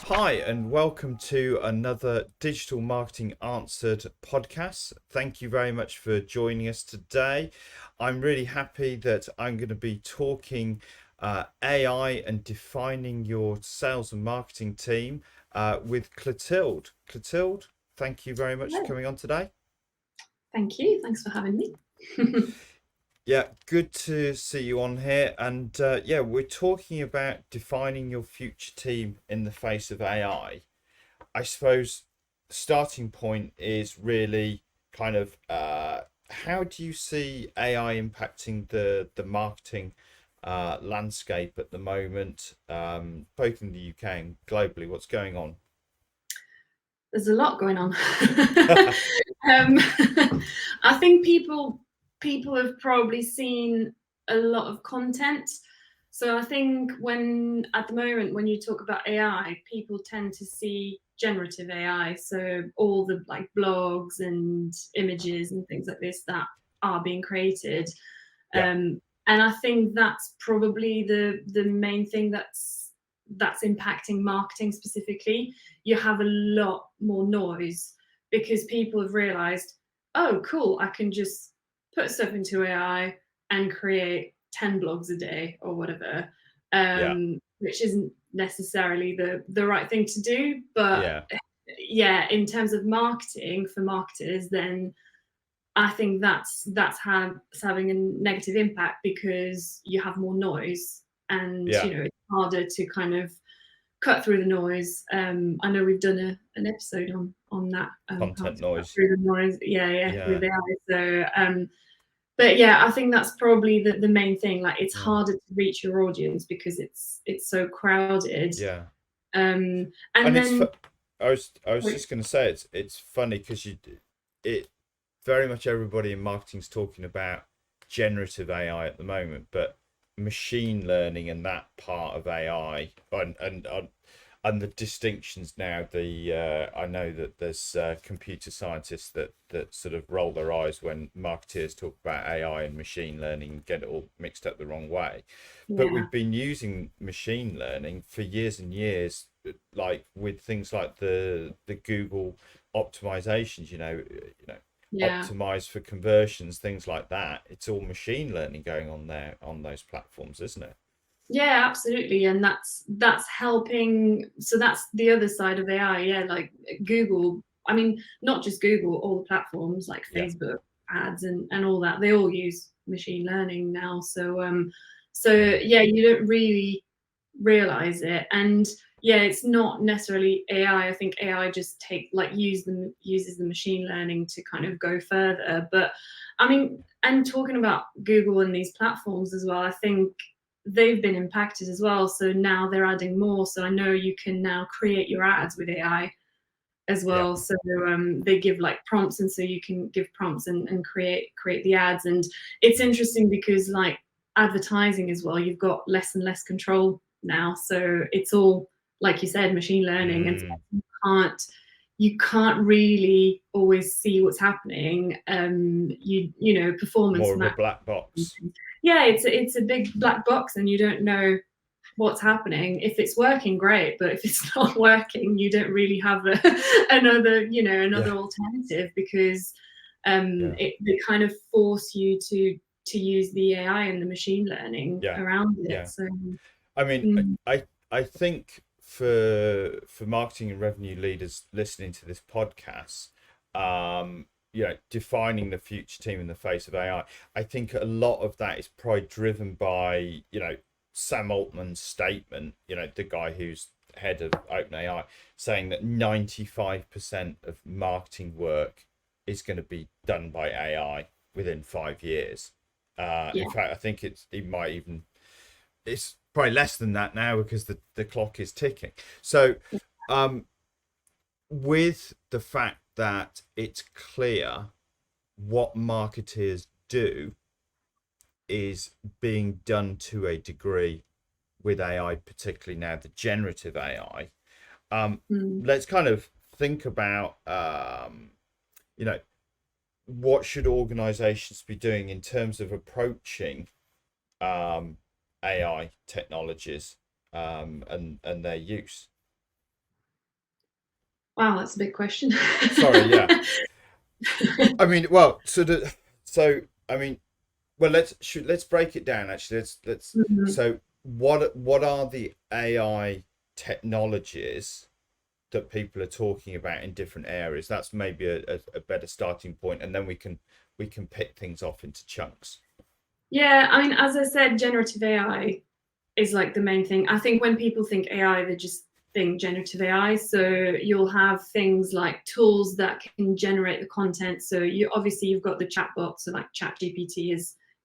Hi, and welcome to another Digital Marketing Answered podcast. Thank you very much for joining us today. I'm really happy that I'm going to be talking AI and defining your sales and marketing team with Clotilde. Clotilde, thank you very much for Hello. coming on today. Thank you. Thanks for having me. Yeah, good to see you on here. And we're talking about defining your future team in the face of AI. I suppose the starting point is really kind of how do you see AI impacting the marketing landscape at the moment, both in the UK and globally? What's going on? There's a lot going on. um, I think people have probably seen a lot of content. So I think when at the moment when you talk about AI, people tend to see generative AI. So all the like blogs and images and things like this that are being created. Yeah, And I think that's probably the main thing that's impacting marketing specifically. You have a lot more noise because people have realized, oh, cool, I can just put stuff into AI and create 10 blogs a day or whatever, yeah, which isn't necessarily the right thing to do. But yeah, yeah, in terms of marketing for marketers, then I think that's having a negative impact because you have more noise and yeah. it's harder to kind of cut through the noise. I know we've done an episode on that, how Content to cut noise. through the noise. Yeah, with Yeah, AI. So, but yeah, I think that's probably the main thing. Like, it's yeah, harder to reach your audience because it's so crowded. yeah. And And it's then, I was just going to say it's funny because it very much everybody in marketing's talking about generative AI at the moment, but machine learning and that part of AI and the distinctions now. The I know that there's computer scientists that sort of roll their eyes when marketeers talk about AI and machine learning and get it all mixed up the wrong way. But yeah, we've been using machine learning for years and years, like with things like the Google optimizations. yeah. Optimize for conversions, things like that. It's all machine learning going on there on those platforms, isn't it? Yeah, absolutely. And that's helping. So that's the other side of AI. Yeah, like Google. I mean, not just Google, all the platforms like Yeah, Facebook ads and all that, they all use machine learning now. So yeah, yeah, you don't really realize it. And yeah, it's not necessarily AI. I think AI just uses the machine learning to kind of go further. But I mean, and talking about Google and these platforms as well, I think they've been impacted as well. So now they're adding more. So I know you can now create your ads with AI as yeah, well. So they give like prompts, and so you can give prompts and create the ads. And it's mm, interesting because like advertising as well, you've got less and less control now. So it's all, like you said, machine learning, and so mm. you can't really always see what's happening. Performance More of a match. black box. Yeah, it's a big black box, and you don't know what's happening. If it's working, great, but if it's not working, you don't really have another Yeah, alternative because yeah, they kind of force you to use the AI and the machine learning yeah, around it. yeah. So I mean, mm, I think for marketing and revenue leaders listening to this podcast, defining the future team in the face of AI, I think a lot of that is probably driven by, Sam Altman's statement, the guy who's head of OpenAI, saying that 95% of marketing work is going to be done by AI within 5 years. In yeah, fact, I think it might even it's probably less than that now because the clock is ticking. So, um, with the fact that it's clear what marketers do is being done to a degree with AI, particularly now the generative AI. mm, Let's kind of think about, you know, what should organizations be doing in terms of approaching AI technologies and their use. Wow, that's a big question. Sorry, yeah. I mean, well, I mean, well, let's break it down. Actually, let's. Mhm. So, what are the AI technologies that people are talking about in different areas? That's maybe a better starting point, and then we can pick things off into chunks. Yeah, I mean, as I said, generative AI is like the main thing. I think when people think AI, they just think generative AI. So you'll have things like tools that can generate the content. So you've got the chatbots, so like ChatGPT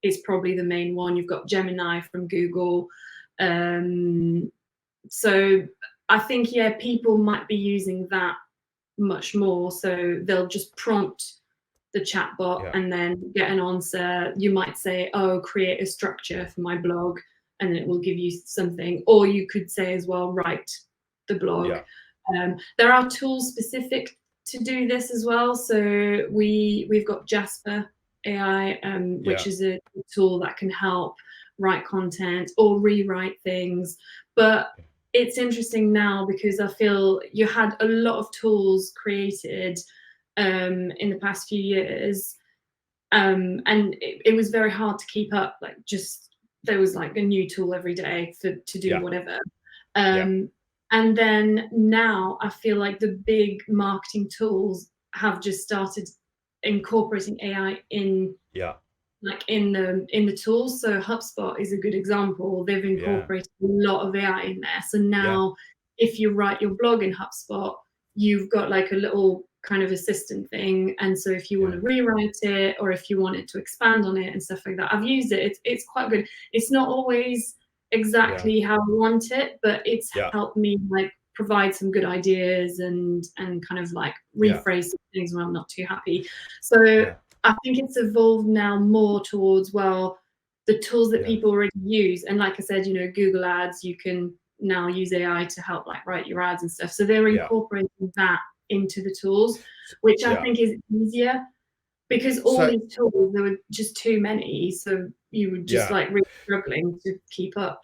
is probably the main one. You've got Gemini from Google. Um, so I think, yeah, people might be using that much more. So they'll just prompt the chatbot Yeah, and then get an answer. You might say, oh, create a structure for my blog, and then it will give you something. Or you could say as well, write the blog. yeah, There are tools specific to do this as well. So we've got Jasper AI, which yeah, is a tool that can help write content or rewrite things. But it's interesting now because I feel you had a lot of tools created in the past few years, and it was very hard to keep up. Like, just there was like a new tool every day to do yeah, whatever. yeah, Um, and then now I feel like the big marketing tools have just started incorporating AI in, yeah, like, in the tools. So HubSpot is a good example. They've yeah, incorporated a lot of AI in there. So yeah, now if you write your blog in HubSpot, you've got like a little kind of assistant thing. And so if you want yeah, to rewrite it or if you want it to expand on it and stuff like that, I've used it. It's quite good. It's not always yeah, exactly how I want it, but it's yeah, helped me like provide some good ideas and kind of like yeah, rephrase things when I'm not too happy. So yeah, I think it's evolved now more towards, well, the tools that yeah, people already use. And like I said, Google Ads, you can now use AI to help like write your ads and stuff. So they're yeah, incorporating that into the tools, which I yeah. think is easier because all So these tools, there were just too many. So you were just yeah, like really struggling to keep up.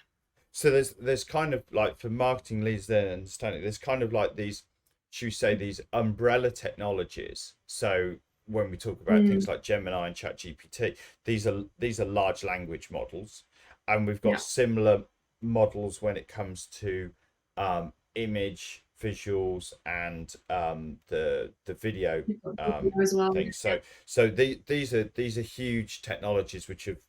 so there's kind of like for marketing leads then understanding there's kind of like these, should we say, these umbrella technologies. So when we talk about Mm, things like Gemini and ChatGPT, these are large language models, and we've got yeah. similar models when it comes to image visuals and the video You've got um, video as well. things. Yeah. So these are huge technologies which have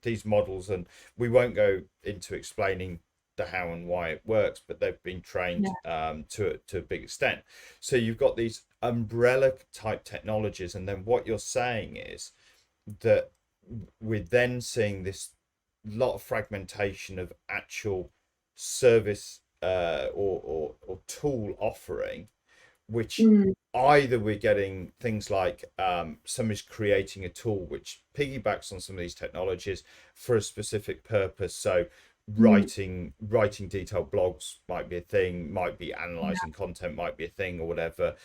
these models, and we won't go into explaining the how and why it works, but they've been trained Yeah. to a big extent. So you've got these umbrella type technologies, and then what you're saying is that we're then seeing this lot of fragmentation of actual service or tool offering, which Mm, either we're getting things like somebody's creating a tool which piggybacks on some of these technologies for a specific purpose. So mm, writing detailed blogs might be a thing, might be yeah. analyzing content might be a thing or whatever.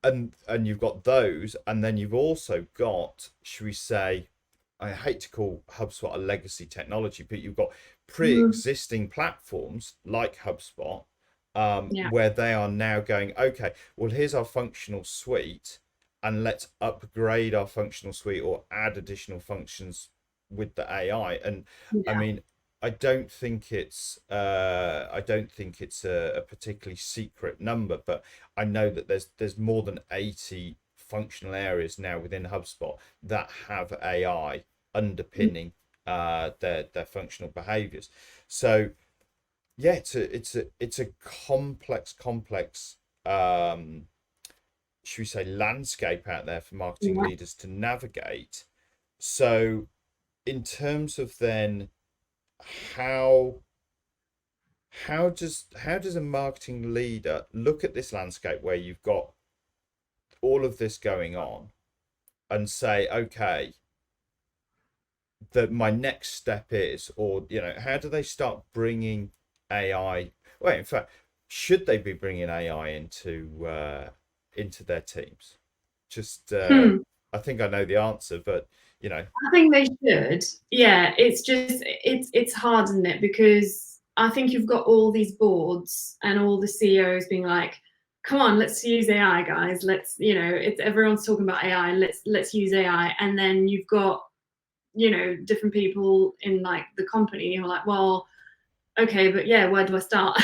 And you've got those, and then you've also got, should we say, I hate to call HubSpot a legacy technology, but you've got Mm, pre-existing platforms like HubSpot, yeah. where they are now going, okay, well, here's our functional suite, and let's upgrade our functional suite or add additional functions with the AI. And I Yeah. mean, I don't think it's a particularly secret number, but I know that there's more than 80 functional areas now within HubSpot that have AI Mm, underpinning their functional behaviors. So yeah, it's a complex should we say landscape out there for marketing yeah. leaders to navigate. So in terms of then how how does a marketing leader look at this landscape where you've got all of this going on and say, okay, that my next step is, or how do they start bringing AI? Well, in fact, should they be bringing AI into their teams? Just Hmm. I think I know the answer, but you know, I think they should. Yeah, it's just it's hard, isn't it? Because I think you've got all these boards and all the CEOs being like, come on, let's use AI, guys. Let's, it's everyone's talking about AI. Let's use AI. And then you've got, different people in like the company who are like, well, okay, but yeah, where do I start?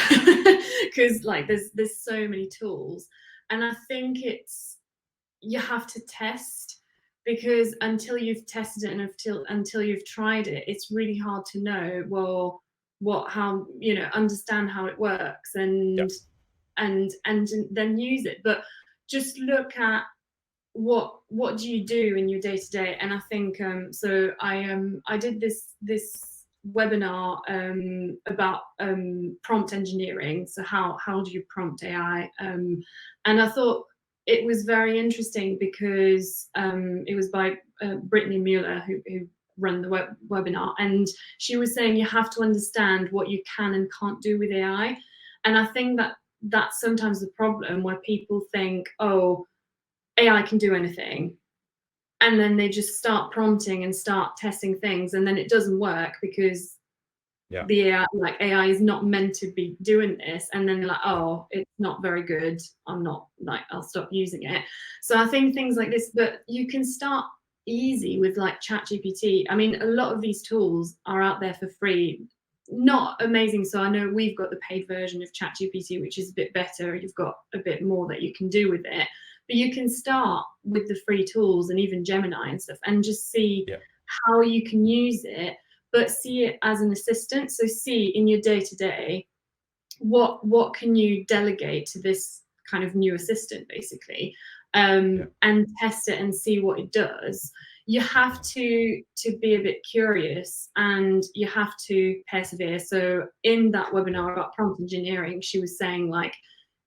Because like there's so many tools, and I think you have to test, because until you've tested it and until you've tried it, it's really hard to know, well, how understand how it works, Yeah. and then use it. But just look at what do you do in your day to day. And I think so I did this webinar about prompt engineering. So how do you prompt AI? And I thought it was very interesting because it was by Brittany Mueller who run the webinar, and she was saying you have to understand what you can and can't do with AI. And I think that's sometimes the problem, where people think, oh, AI can do anything, and then they just start prompting and start testing things, and then it doesn't work because the AI is not meant to be doing this, and then they're like, oh, it's not very good, I'll stop using it. So I think things like this, but you can start easy with like ChatGPT. I mean, a lot of these tools are out there for free, not amazing. So I know we've got the paid version of ChatGPT, which is a bit better. You've got a bit more that you can do with it, but you can start with the free tools and even Gemini and stuff, and just see how you can use it, but see it as an assistant. So see in your day-to-day, what can you delegate to this kind of new assistant, basically, and test it and see what it does. You have to be a bit curious, and you have to persevere. So in that webinar about prompt engineering, she was saying, like,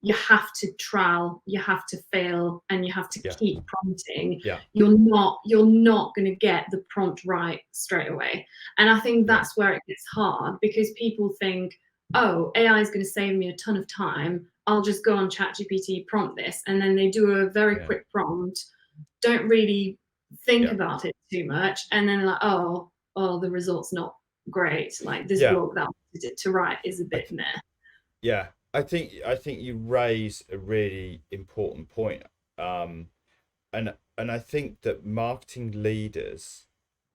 you have to trial, you have to fail, and you have to keep prompting. You're not going to get the prompt right straight away. And I think that's where it gets hard, because people think, oh, AI is going to save me a ton of time, I'll just go on ChatGPT, prompt this, and then they do a very quick prompt, don't really think about it too much, and then like, oh, the result's not great. Like this blog that I wanted it to write is a bit meh. Yeah, I think you raise a really important point, and I think that marketing leaders,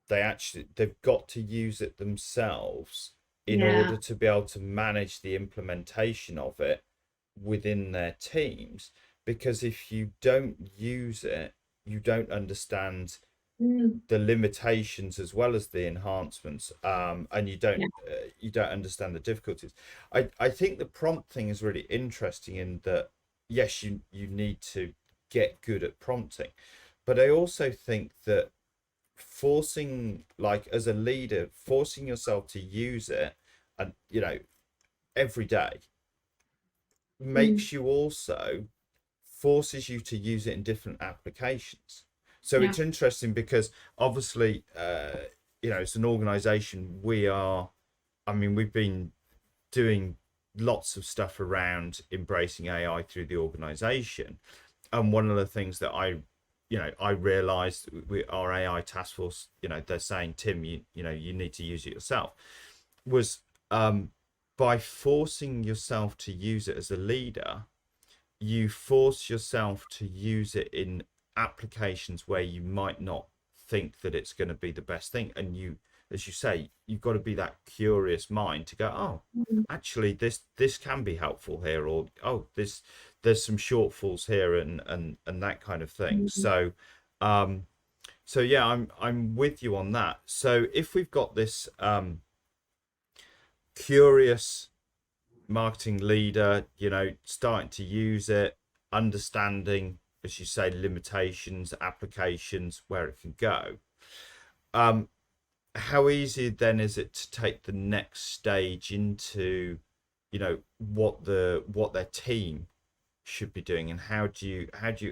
they've got to use it themselves in order to be able to manage the implementation of it within their teams. Because if you don't use it, you don't understand the limitations as well as the enhancements, and you don't understand the difficulties. I think the prompt thing is really interesting in that, yes, you need to get good at prompting, but I also think that forcing, like as a leader, forcing yourself to use it, and every day, makes you also forces you to use it in different applications. So it's interesting because obviously, it's an organization, we've been doing lots of stuff around embracing AI through the organization. And one of the things that I realized with our AI task force, they're saying, Tim, you need to use it yourself, was by forcing yourself to use it as a leader, you force yourself to use it in applications where you might not think that it's going to be the best thing. And you, as you say, you've got to be that curious mind to go, oh, actually this can be helpful here, or oh, there's some shortfalls here, and that kind of thing. So yeah, I'm with you on that. So if we've got this curious marketing leader, starting to use it, understanding, as you say, limitations, applications, where it can go, how easy then is it to take the next stage into what their team should be doing, and how do you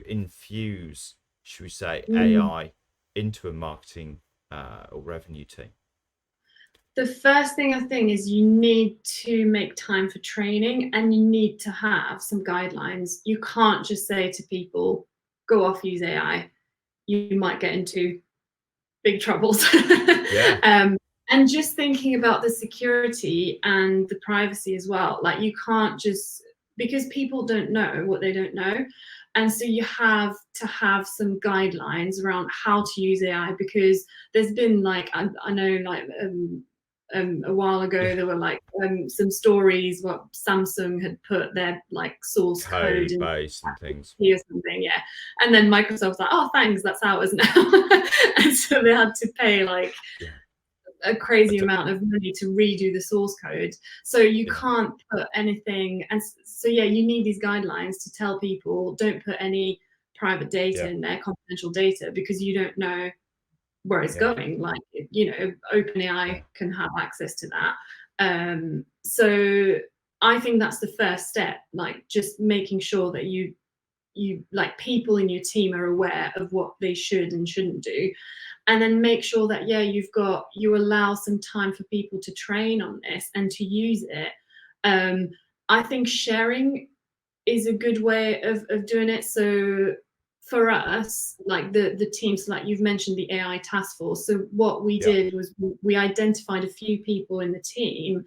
infuse, should we say, AI into a marketing or revenue team? The first thing I think is you need to make time for training, and you need to have some guidelines. You can't just say to people, go off, use AI. You might get into big troubles. And just thinking about the security and the privacy as well. Like, you can't just because people don't know what they don't know. And so you have to have some guidelines around how to use AI, because there's been like, I know like a while ago there were like some stories what Samsung had put their like source code in base and things or something, yeah, and then Microsoft was like, oh thanks, that's ours now. And so they had to pay like a crazy amount of money to redo the source code. So you can't put anything, and so yeah, you need these guidelines to tell people don't put any private data in there, confidential data, because you don't know where it's going. Like, you know, OpenAI can have access to that. So I think that's the first step, like just making sure that you like people in your team are aware of what they should and shouldn't do, and then make sure that you allow some time for people to train on this and to use it. I think sharing is a good way of doing it. So for us, like the teams, like you've mentioned the AI task force. So what we did was we identified a few people in the team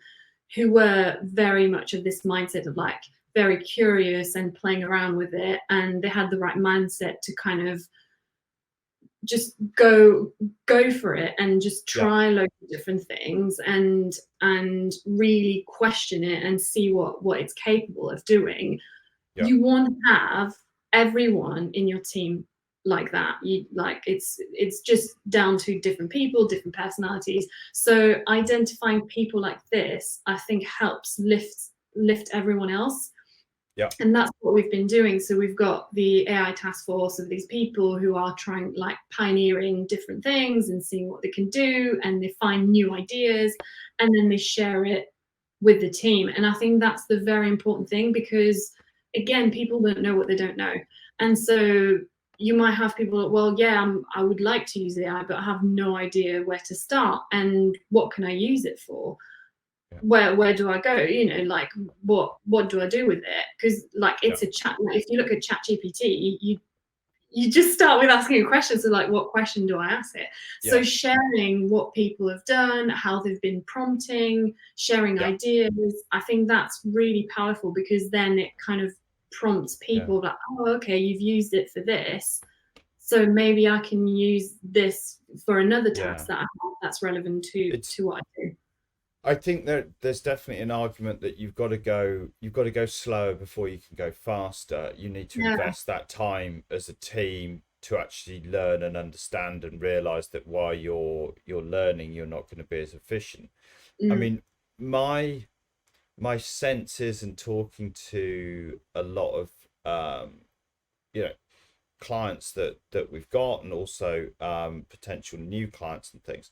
who were very much of this mindset of like very curious and playing around with it, and they had the right mindset to kind of just go for it and just try loads of different things and really question it and see what it's capable of doing. You want to have everyone in your team like that. You like it's just down to different people, different personalities. So identifying people like this, I think, helps lift everyone else. And that's what we've been doing. So we've got the AI task force of these people who are trying, like, pioneering different things and seeing what they can do, and they find new ideas and then they share it with the team. And I think that's the very important thing, because again, people don't know what they don't know. And so you might have people, well, yeah, I would like to use AI, but I have no idea where to start and what can I use it for? Where do I go? You know, like what do I do with it? Because like it's a chat. Like, if you look at ChatGPT, you just start with asking a question. So like, what question do I ask it? So sharing what people have done, how they've been prompting, sharing ideas, I think that's really powerful, because then it kind of prompts people like, oh, okay, you've used it for this, so maybe I can use this for another task that I have that's relevant to what I do. I think there's definitely an argument that you've got to go slower before you can go faster. You need to invest that time as a team to actually learn and understand and realize that while you're learning, you're not going to be as efficient. I mean, my sense is, in talking to a lot of clients that we've got, and also potential new clients and things,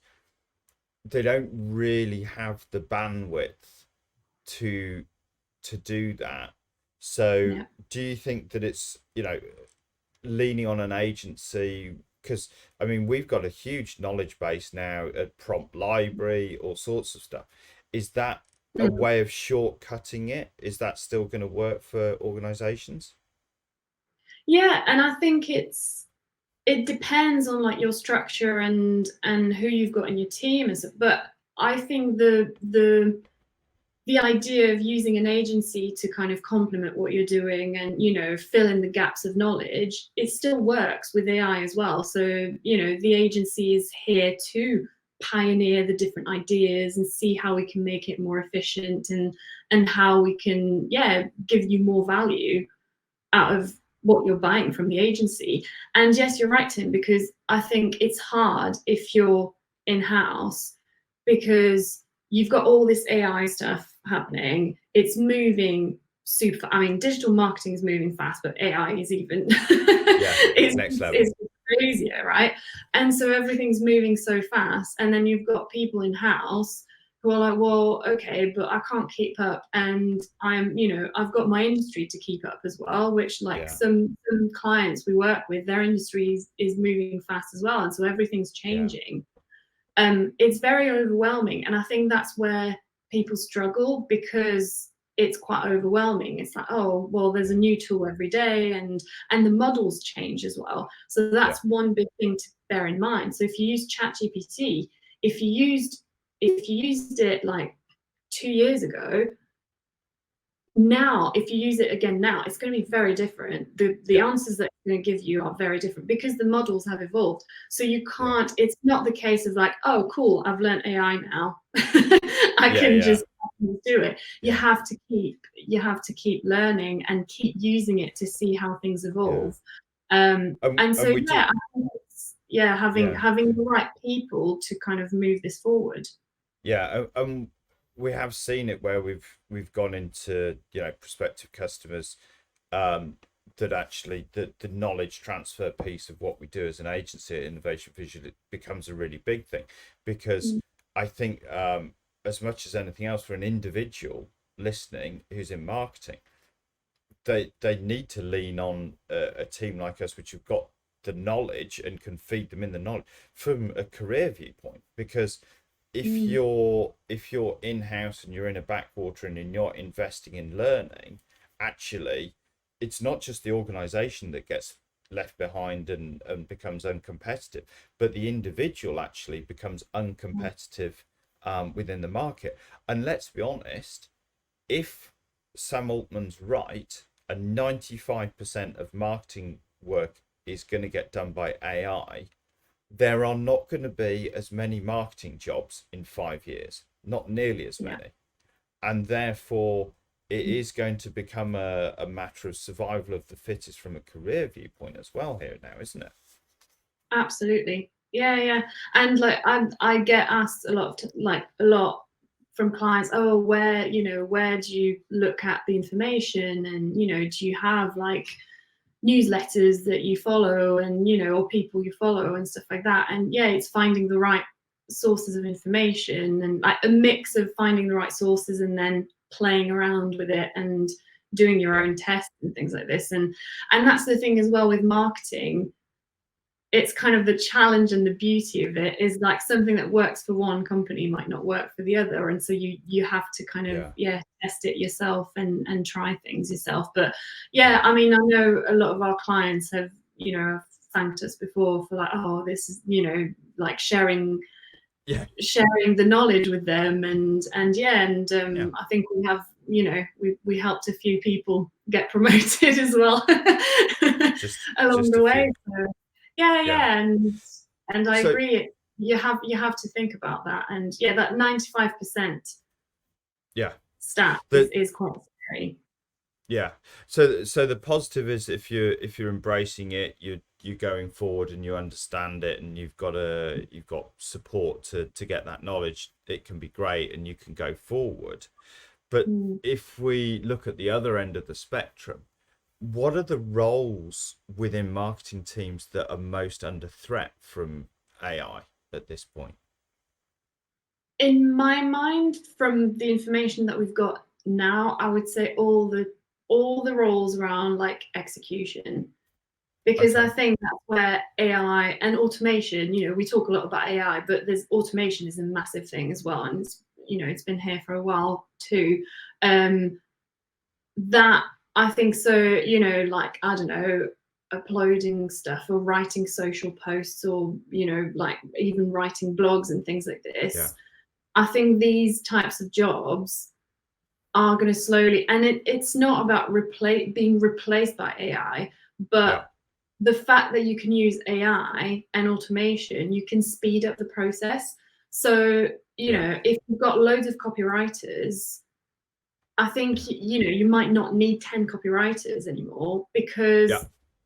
they don't really have the bandwidth to do that. So do you think that it's, leaning on an agency? Because I mean, we've got a huge knowledge base now at Prompt Library, all sorts of stuff. Is that a way of shortcutting it? Is that still going to work for organizations? Yeah, and I think it depends on like your structure and who you've got in your team, but I think the idea of using an agency to kind of complement what you're doing and, fill in the gaps of knowledge, it still works with AI as well. So, the agency is here to pioneer the different ideas and see how we can make it more efficient, and how we can, give you more value out of what you're buying from the agency. And yes, you're right, Tim, because I think it's hard if you're in-house, because you've got all this AI stuff happening. It's moving super. I mean, digital marketing is moving fast, but AI is even next level. It's crazier, right? And so everything's moving so fast, and then you've got people in-house who are like, well, okay, but I can't keep up, and I've got my industry to keep up as well, which some clients we work with, their industry is moving fast as well, and so everything's changing. It's very overwhelming, and I think that's where people struggle, because it's quite overwhelming. It's like, oh, well, there's a new tool every day, and the models change as well. So that's one big thing to bear in mind. So if you use ChatGPT, if you used it like 2 years ago, now, if you use it again now, it's going to be very different. The answers that it's going to give you are very different because the models have evolved. So you can't, it's not the case of like, oh, cool, I've learned AI now. I can just do it. You have to keep learning and keep using it to see how things evolve. And so, I think it's, having the right people to kind of move this forward. We have seen it where we've gone into, you know, prospective customers, that actually the knowledge transfer piece of what we do as an agency at Innovation Visual, it becomes a really big thing, because I think as much as anything else, for an individual listening who's in marketing, they need to lean on a team like us, which have got the knowledge and can feed them in the knowledge from a career viewpoint. Because if you're in-house and you're in a backwater and you're investing in learning, actually it's not just the organization that gets left behind and becomes uncompetitive, but the individual actually becomes uncompetitive within the market. And let's be honest, if Sam Altman's right and 95% of marketing work is going to get done by AI, there are not going to be as many marketing jobs in 5 years, not nearly as many. And therefore, it is going to become a matter of survival of the fittest from a career viewpoint as well here now, isn't it? Absolutely. Yeah. And like I get asked a lot from clients, oh, where do you look at the information, and do you have like newsletters that you follow, and or people you follow and stuff like that. And it's finding the right sources of information, and like a mix of finding the right sources and then playing around with it and doing your own tests and things like this. And that's the thing as well with marketing. It's kind of the challenge and the beauty of it is like something that works for one company might not work for the other, and so you have to kind of test it yourself and try things yourself. But I mean, I know a lot of our clients have thanked us before for like, oh, this is like sharing the knowledge with them, and I think we have we helped a few people get promoted as well along the way. So, and I agree. You have to think about that, and that 95% stat is quite scary. So the positive is if you're embracing it, you're going forward and you understand it, and you've got support to get that knowledge, it can be great and you can go forward. But if we look at the other end of the spectrum, what are the roles within marketing teams that are most under threat from AI at this point? In my mind, from the information that we've got now, I would say all the roles around like execution, because I think that's where AI and automation, we talk a lot about AI, but there's automation is a massive thing as well, and it's been here for a while too. That I think so, like, I don't know, uploading stuff or writing social posts, or like even writing blogs and things like this. I think these types of jobs are going to slowly, and it's not about being replaced by AI, but the fact that you can use AI and automation, you can speed up the process. So if you've got loads of copywriters, I think you might not need 10 copywriters anymore, because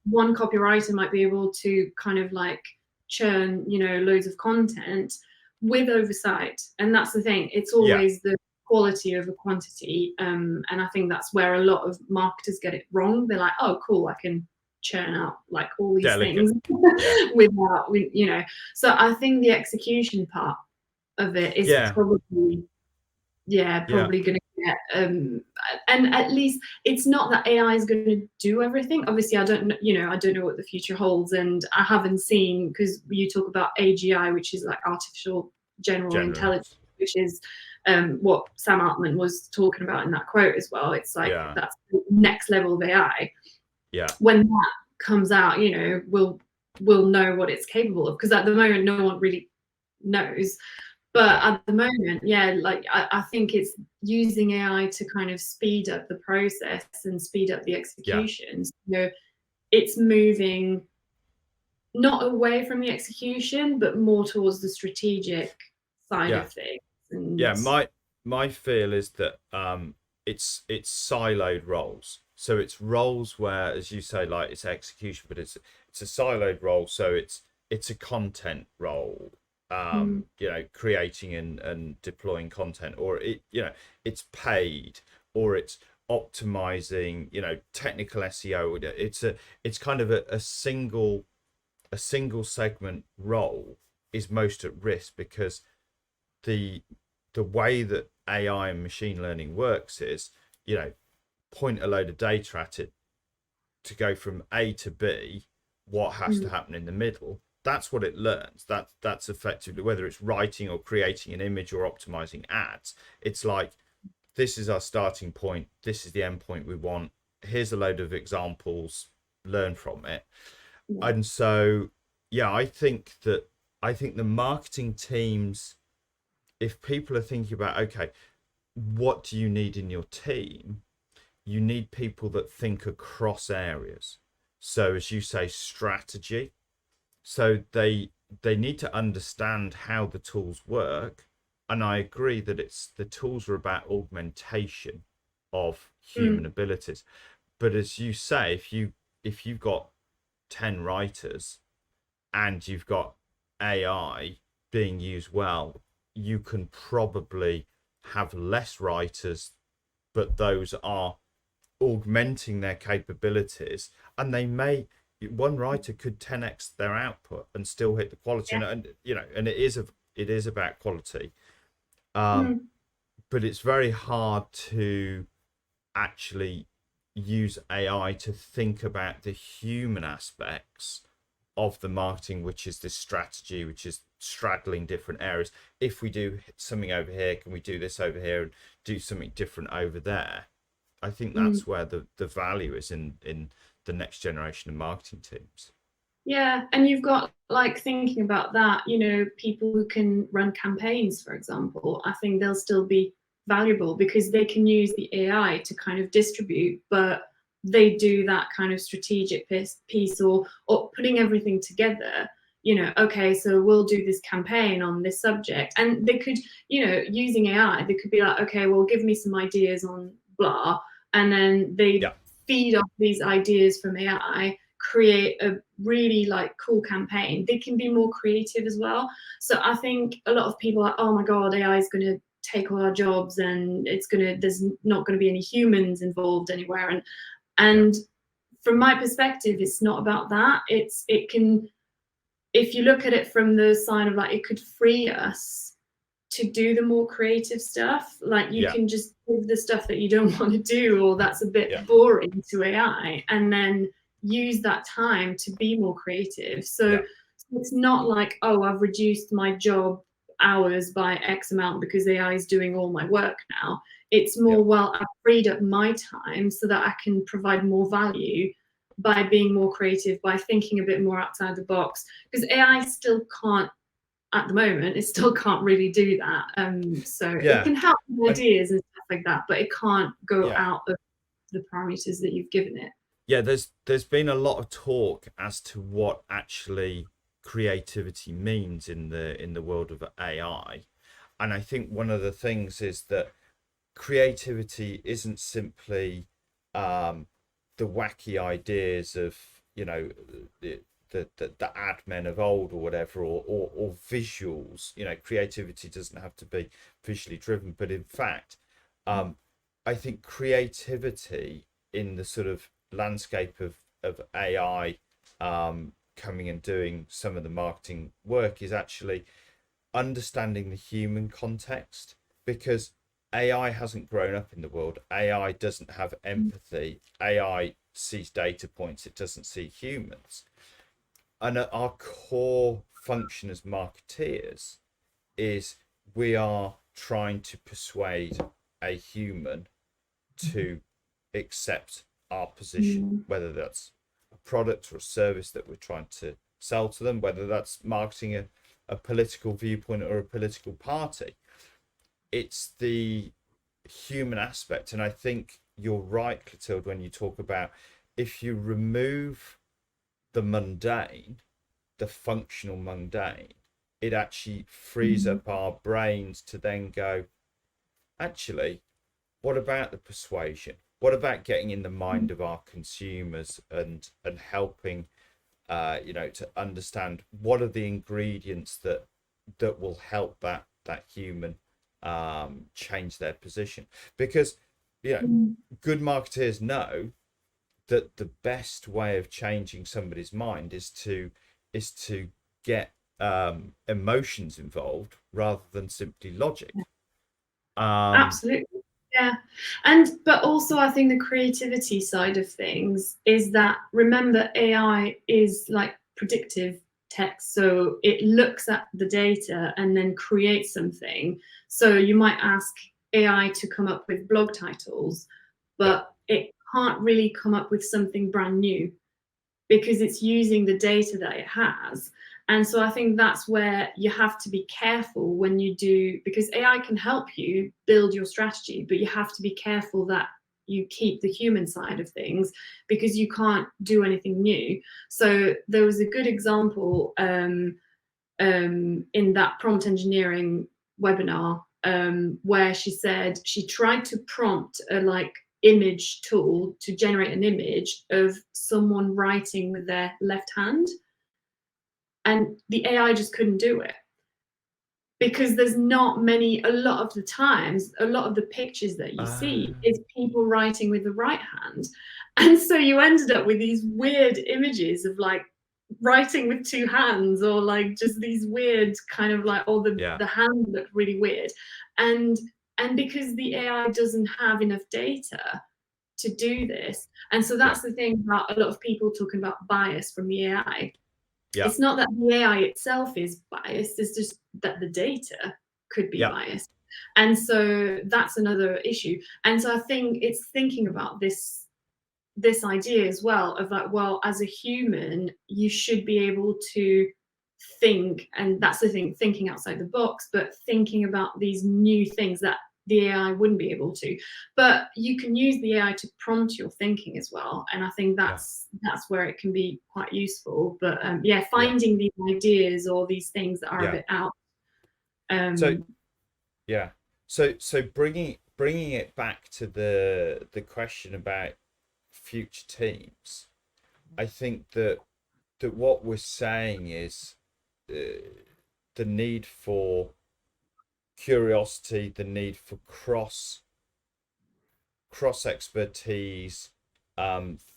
one copywriter might be able to kind of like churn loads of content with oversight. And that's the thing, it's always the quality over quantity, and I think that's where a lot of marketers get it wrong. They're like, oh cool, I can churn out like all these things without so I think the execution part of it is probably probably going to get and at least it's not that AI is going to do everything. Obviously I don't know what the future holds, and I haven't seen, because you talk about AGI, which is like artificial general intelligence, which is what Sam Altman was talking about in that quote as well. It's like that's the next level of AI. When that comes out, we'll know what it's capable of, because at the moment no one really knows. But Yeah, at the moment, yeah, like I think it's using AI to kind of speed up the process and speed up the yeah, execution. So it's moving not away from the execution, but more towards the strategic side yeah, of things. yeah. And My feel is that it's siloed roles. So it's roles where, as you say, like it's execution, but it's a siloed role. So it's a content role, mm, creating and deploying content, or it's paid, or it's optimizing, technical SEO. It's kind of a single segment role is most at risk, because the the way that AI and machine learning works is, point a load of data at it to go from A to B. What has to mm, happen in the middle? That's what it learns. That's effectively, whether it's writing or creating an image or optimizing ads. It's like, this is our starting point. This is the end point we want. Here's a load of examples. Learn from it. yeah, And so, yeah, I think the marketing teams, if people are thinking about, okay, what do you need in your team? You need people that think across areas. So, as you say, strategy. So they need to understand how the tools work. And I agree that the tools are about augmentation of human mm, abilities. But as you say, if you've got 10 writers and you've got AI being used well, you can probably have less writers, but those are augmenting their capabilities, and one writer could 10x their output and still hit the quality, yeah, and it is about quality. um mm, but it's very hard to actually use AI to think about the human aspects of the marketing, which is this strategy, which is straddling different areas. If we do something over here, can we do this over here and do something different over there? I think mm. that's where the value is in the next generation of marketing teams. Yeah, and you've got like thinking about that, people who can run campaigns, for example, I think they'll still be valuable because they can use the AI to kind of distribute, but they do that kind of strategic piece or putting everything together. Okay, so we'll do this campaign on this subject. And they could, using AI, they could be like, okay, well, give me some ideas on blah. And then they Yeah, feed off these ideas from AI, create a really like cool campaign. They can be more creative as well. So I think a lot of people are, oh my god, AI is going to take all our jobs and there's not going to be any humans involved anywhere. and yeah, and from my perspective, it's not about that. It can, if you look at it from the side of like, it could free us to do the more creative stuff. Like you yeah, can just give the stuff that you don't want to do or that's a bit yeah, boring to AI, and then use that time to be more creative. So yeah, it's not like, oh, I've reduced my job hours by X amount because AI is doing all my work now. It's yeah, more, well, I've freed up my time so that I can provide more value by being more creative, by thinking a bit more outside the box. Because AI still can't, at the moment, it still can't really do that. So it yeah. can help with And ideas and stuff like that, but it can't go yeah, out of the parameters that you've given it. yeah. There's been a lot of talk as to what actually creativity means in the world of AI. And I think one of the things is that creativity isn't simply um, the wacky ideas of, the the ad men of old, or whatever, or visuals. Creativity doesn't have to be visually driven, but in fact, um, I think creativity in the sort of landscape of AI, coming and doing some of the marketing work, is actually understanding the human context, because AI hasn't grown up in the world. AI doesn't have empathy. AI sees data points, it doesn't see humans. And our core function as marketeers is, we are trying to persuade a human to accept our position, Mm, whether that's a product or a service that we're trying to sell to them, whether that's marketing a political viewpoint or a political party. It's the human aspect. And I think you're right, Clotilde, when you talk about if you remove the mundane, the functional mundane, it actually frees up our brains to then go, actually, what about the persuasion? What about getting in the mind of our consumers and helping, to understand what are the ingredients that will help that human change their position? Because good marketeers know that the best way of changing somebody's mind is to get emotions involved rather than simply logic. Absolutely. Yeah. But also I think the creativity side of things is that, remember, AI is like predictive text. So it looks at the data and then creates something. So you might ask AI to come up with blog titles, but it can't really come up with something brand new because it's using the data that it has. And so I think that's where you have to be careful when you do, because AI can help you build your strategy, but you have to be careful that you keep the human side of things because you can't do anything new. So there was a good example in that prompt engineering webinar where she said she tried to prompt a image tool to generate an image of someone writing with their left hand, and the AI just couldn't do it because there's not many. A lot of the times, a lot of the pictures that you see is people writing with the right hand, and so you ended up with these weird images of writing with two hands, or just these weird kind of the hand looked really weird, and because the AI doesn't have enough data to do this. And so that's the thing about a lot of people talking about bias from the AI. It's not that the AI itself is biased, it's just that the data could be biased. And so that's another issue. And so I think it's thinking about this idea as well of well, as a human, you should be able to think, and that's the thing, thinking outside the box, but thinking about these new things that the AI wouldn't be able to. But you can use the AI to prompt your thinking as well, and I think that's where it can be quite useful. But finding these ideas or these things that are a bit out. So bringing it back to the question about future teams, I think that what we're saying is the need for curiosity, the need for cross expertise,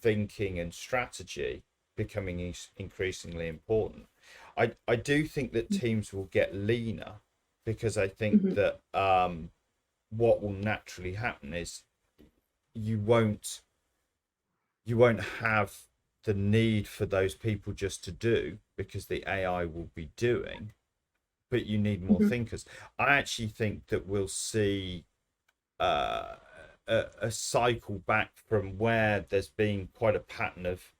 thinking and strategy becoming increasingly important. I do think that teams will get leaner because I think that what will naturally happen is you won't have the need for those people just to do because the AI will be doing, but you need more thinkers. I actually think that we'll see a cycle back from where there's been quite a pattern of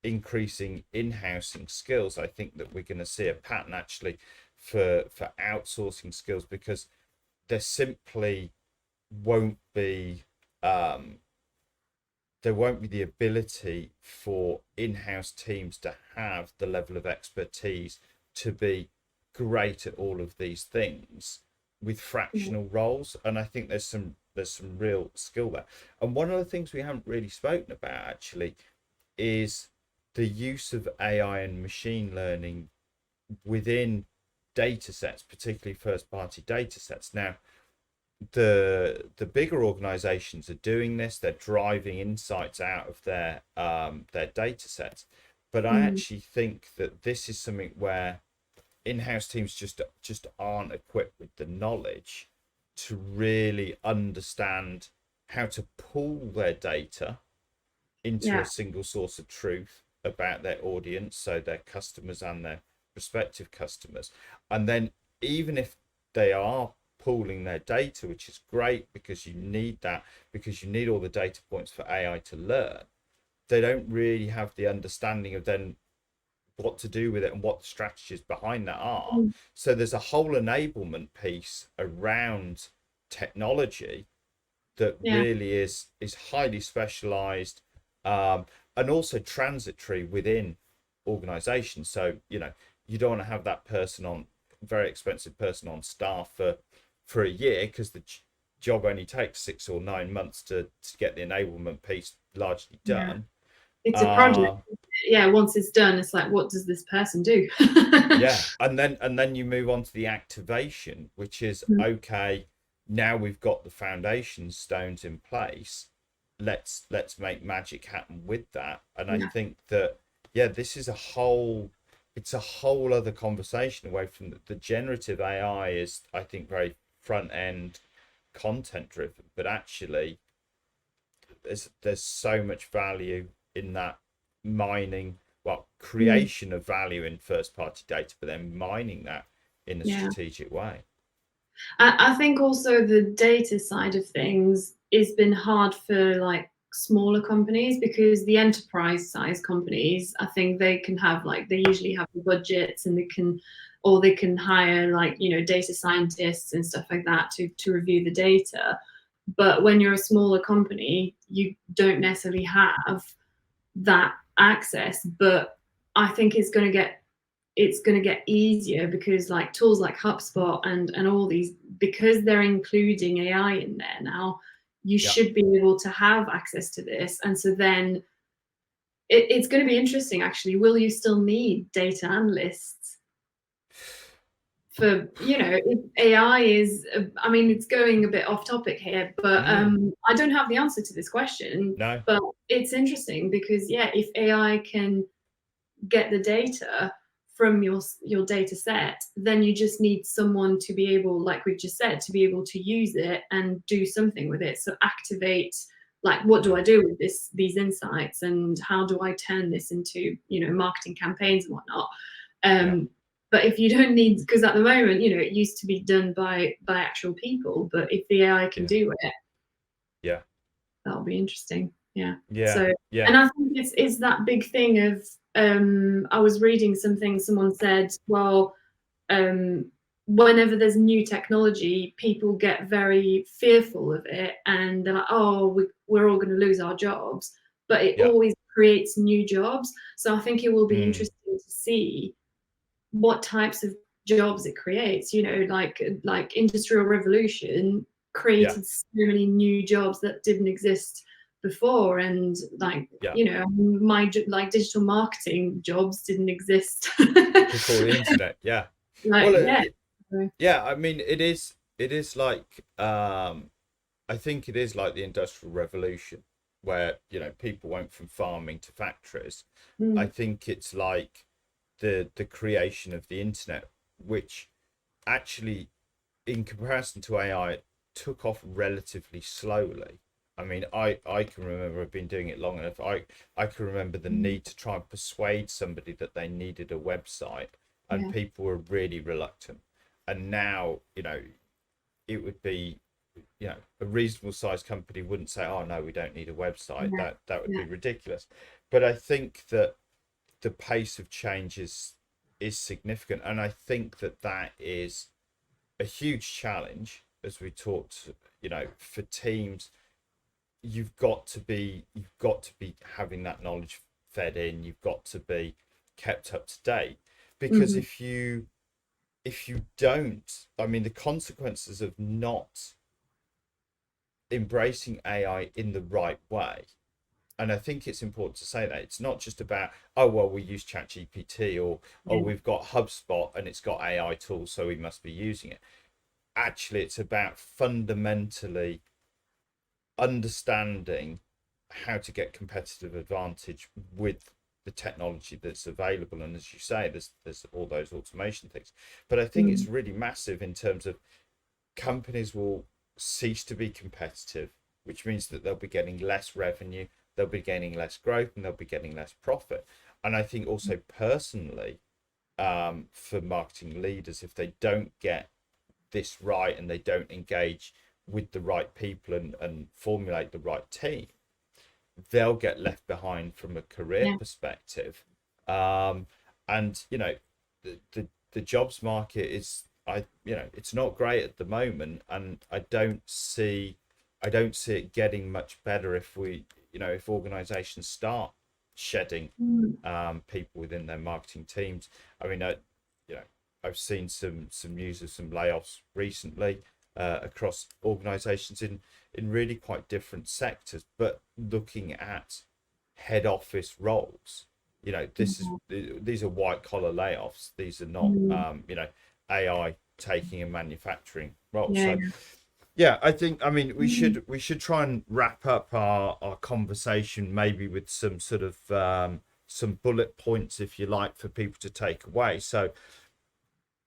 increasing in-housing skills. I think that we're going to see a pattern actually for outsourcing skills because there simply won't be there won't be the ability for in-house teams to have the level of expertise to be great at all of these things with fractional roles. And I think there's some real skill there. And one of the things we haven't really spoken about actually is the use of AI and machine learning within data sets, particularly first-party data sets. Now, the bigger organizations are doing this. They're driving insights out of their data sets. But I actually think that this is something where in-house teams just aren't equipped with the knowledge to really understand how to pull their data into a single source of truth about their audience, so their customers and their prospective customers. And then even if they are pooling their data, which is great because you need that, because you need all the data points for AI to learn, they don't really have the understanding of then what to do with it and what the strategies behind that are. Mm. So there's a whole enablement piece around technology that Yeah. really is highly specialized, and also transitory within organizations. So you don't want to have that person on, very expensive person on staff for a year, because the job only takes 6 or 9 months to get the enablement piece largely Yeah. done. It's a project. uh Yeah, once it's done, it's like, what does this person do? yeah, and then you move on to the activation, which is, Mm. okay, now we've got the foundation stones in place, let's make magic happen with that. And I Yeah. think that, yeah, this is it's a whole other conversation away from the generative AI is, I think, very front end content driven, but actually there's so much value in that mining, well, Mm. creation of value in first party data, but then mining that in a Yeah. strategic way. I think also the data side of things has been hard for like smaller companies, because the enterprise size companies, I think they can have like, they usually have the budgets, and they can hire like, data scientists and stuff like that to review the data. But when you're a smaller company, you don't necessarily have that access. But I think it's going to get easier, because like tools like HubSpot and all these, because they're including AI in there now, you Yeah. should be able to have access to this. And so then it's going to be interesting, actually. Will you still need data analysts for, if AI is, I mean, it's going a bit off topic here, but I don't have the answer to this question. No. But it's interesting because, yeah, if AI can get the data from your data set, then you just need someone to be able, like we just said, to be able to use it and do something with it. So activate, like, what do I do with these insights, and how do I turn this into marketing campaigns and whatnot. Yeah. But if you don't need, because at the moment, it used to be done by actual people, but if the AI can Yeah. do it, Yeah. that'll be interesting. Yeah. Yeah. So, Yeah. and I think it's that big thing of, I was reading something, someone said, well, whenever there's new technology, people get very fearful of it, and they're like, oh, we're all going to lose our jobs. But it Yeah. always creates new jobs. So I think it will be Mm. interesting to see what types of jobs it creates. Like Industrial Revolution created so many new jobs that didn't exist before, and like my like digital marketing jobs didn't exist Before the internet. Yeah. like, Well, yeah. yeah, I mean, it is like, I think it is like the Industrial Revolution, where people went from farming to factories. I think it's like the creation of the internet, which actually, in comparison to AI, took off relatively slowly. I mean, I can remember, I've been doing it long enough. I can remember the need to try and persuade somebody that they needed a website, and people were really reluctant. And now, it would be, a reasonable sized company wouldn't say, oh no, we don't need a website. That would be ridiculous. But I think that the pace of change is significant, and I think that is a huge challenge, as we talked, for teams. You've got to be having that knowledge fed in. You've got to be kept up to date, because if you don't, I mean, the consequences of not embracing AI in the right way. And I think it's important to say that it's not just about, oh well, we use ChatGPT, or oh, we've got HubSpot and it's got AI tools, so we must be using it. Actually, it's about fundamentally understanding how to get competitive advantage with the technology that's available. And as you say, there's all those automation things, but I think it's really massive in terms of companies will cease to be competitive, which means that they'll be getting less revenue, they'll be gaining less growth, and they'll be getting less profit. And I think also personally, for marketing leaders, if they don't get this right and they don't engage with the right people and formulate the right team, they'll get left behind from a career perspective. And And the jobs market is, it's not great at the moment, and I don't see it getting much better if if organizations start shedding people within their marketing teams. I mean, you know I've seen some news of some layoffs recently across organizations in really quite different sectors, but looking at head office roles. These are white collar layoffs. These are not AI taking in manufacturing roles. Yeah. So yeah, I mean we should try and wrap up our conversation maybe with some sort of some bullet points, if you like, for people to take away. So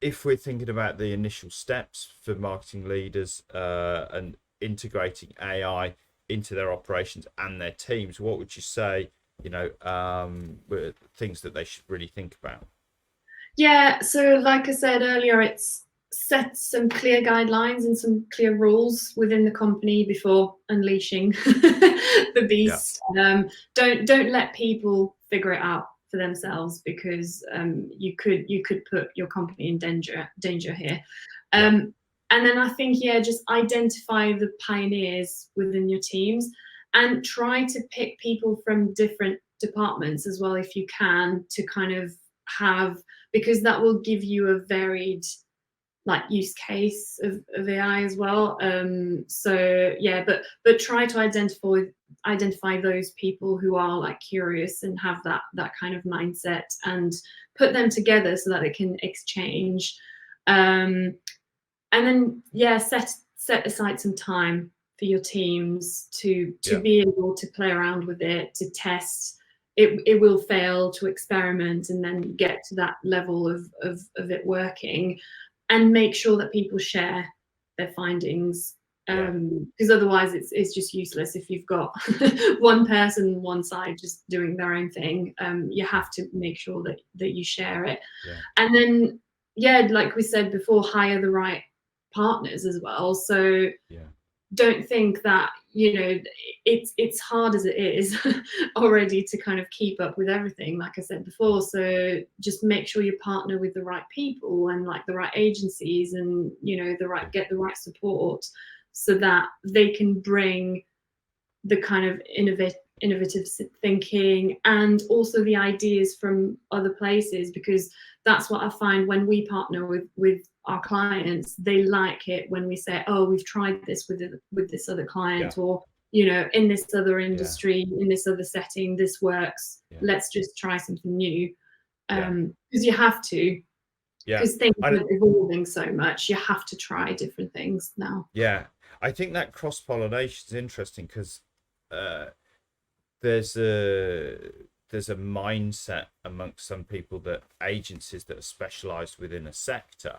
if we're thinking about the initial steps for marketing leaders and integrating AI into their operations and their teams, what would you say, were things that they should really think about? Yeah, so like I said earlier, it's set some clear guidelines and some clear rules within the company before unleashing the Yeah, beast. Don't let people figure it out for themselves, because you could put your company in danger here. yeah, And then I think, yeah, just identify the pioneers within your teams and try to pick people from different departments as well if you can, to kind of have, because that will give you a varied like use case of AI as well. So yeah, but try to identify those people who are like curious and have that kind of mindset, and put them together so that they can exchange. And then yeah, set aside some time for your teams to yeah, be able to play around with it, to test. It will fail, to experiment, and then get to that level of it working, and make sure that people share their findings, yeah, because otherwise it's just useless if you've got one person one side just doing their own thing. You have to make sure that you share it. yeah, And then yeah, like we said before, hire the right partners as well. So yeah, don't think that it's hard as it is already to kind of keep up with everything, like I said before. So just make sure you partner with the right people and like the right agencies, and yeah, get the right support, so that they can bring the kind of innovative thinking and also the ideas from other places, because that's what I find when we partner with our clients. They like it when we say, oh, we've tried this with this other yeah, client, or in this other yeah, industry, in this other setting, this works, yeah, let's just try something new. yeah, Because you have to, yeah. because things And are evolving so much, you have to try different things now. yeah, I think that cross pollination is interesting because uh, there's a there's a mindset amongst some people that agencies that are specialized within a sector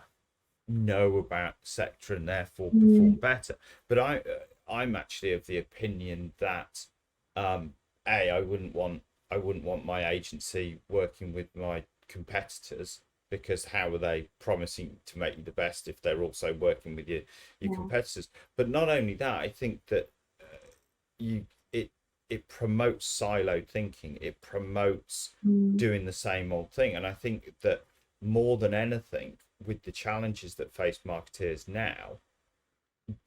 know about the sector and therefore perform Mm, better. But I'm actually of the opinion that um, I wouldn't want my agency working with my competitors, because how are they promising to make you the best if they're also working with your yeah. competitors? But not only that, I think that you it promotes siloed thinking. It promotes Mm, doing the same old thing. And I think that more than anything, with the challenges that face marketeers now,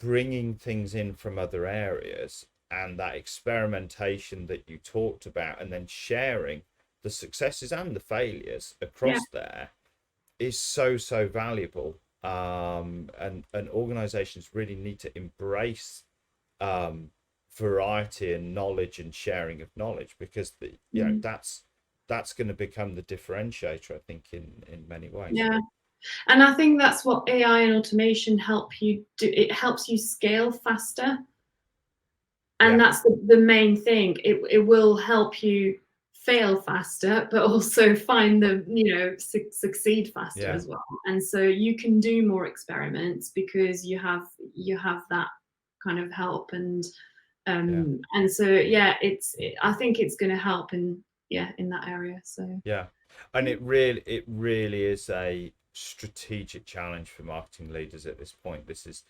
bringing things in from other areas and that experimentation that you talked about, and then sharing the successes and the failures yeah. across there, is so valuable. And organizations really need to embrace um, variety and knowledge and sharing of knowledge, because Mm, that's going to become the differentiator, I think, in many ways. yeah. And I think that's what AI and automation help you do. It helps you scale faster. And Yeah, that's the main thing. It will help you fail faster, but also find the, succeed faster yeah, as well. And so you can do more experiments because you have that kind of help. yeah, And so yeah, I think it's going to help in that area. So yeah. And it really is a strategic challenge for marketing leaders at this point. This is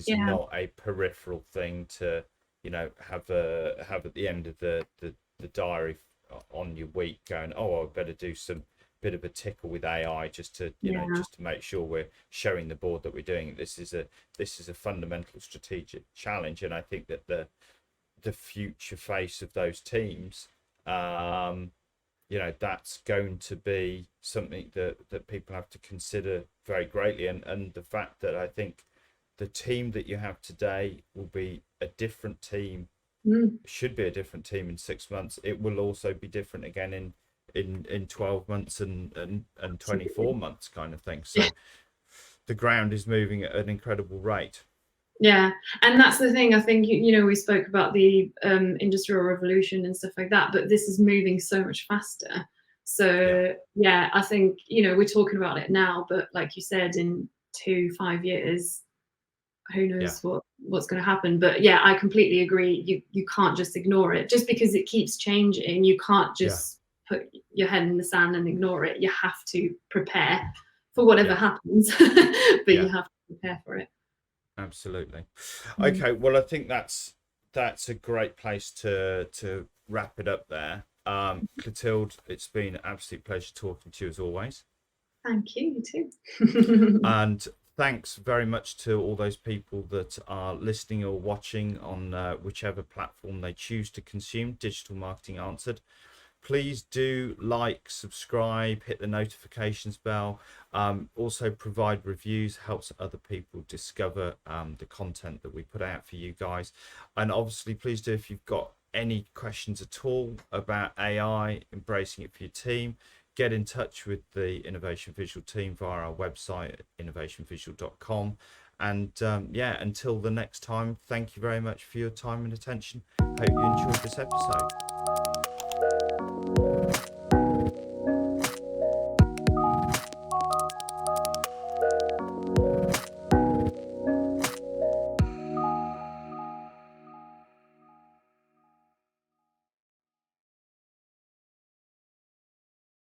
yeah, not a peripheral thing to have at the end of the diary on your week, going, oh, I better do some bit of a tickle with AI, just to Yeah. just to make sure we're showing the board that we're doing it. This is a fundamental strategic challenge, and I think that the future face of those teams, that's going to be something that people have to consider very greatly. And the fact that I think the team that you have today will be a different team, should be a different team in 6 months. It will also be different again in 12 months and 24 months kind of thing. So the ground is moving at an incredible rate. Yeah, and that's the thing. I think we spoke about the industrial revolution and stuff like that, but this is moving so much faster. So yeah, I think we're talking about it now, but like you said, in 5 years, who knows what's going to happen. But yeah, I completely agree. You can't just ignore it just because it keeps changing. You can't just put your head in the sand and ignore it. You have to prepare for whatever happens, but you have to prepare for it. Absolutely. Okay, well, I think that's a great place to wrap it up there. Clotilde, it's been an absolute pleasure talking to you as always. Thank you, you too. And thanks very much to all those people that are listening or watching on whichever platform they choose to consume Digital Marketing Answered. Please do like, subscribe, hit the notifications bell. Also provide reviews, helps other people discover the content that we put out for you guys. And obviously, please do, if you've got any questions at all about AI, embracing it for your team, get in touch with the Innovation Visual team via our website at innovationvisual.com. And until the next time, thank you very much for your time and attention. Hope you enjoyed this episode.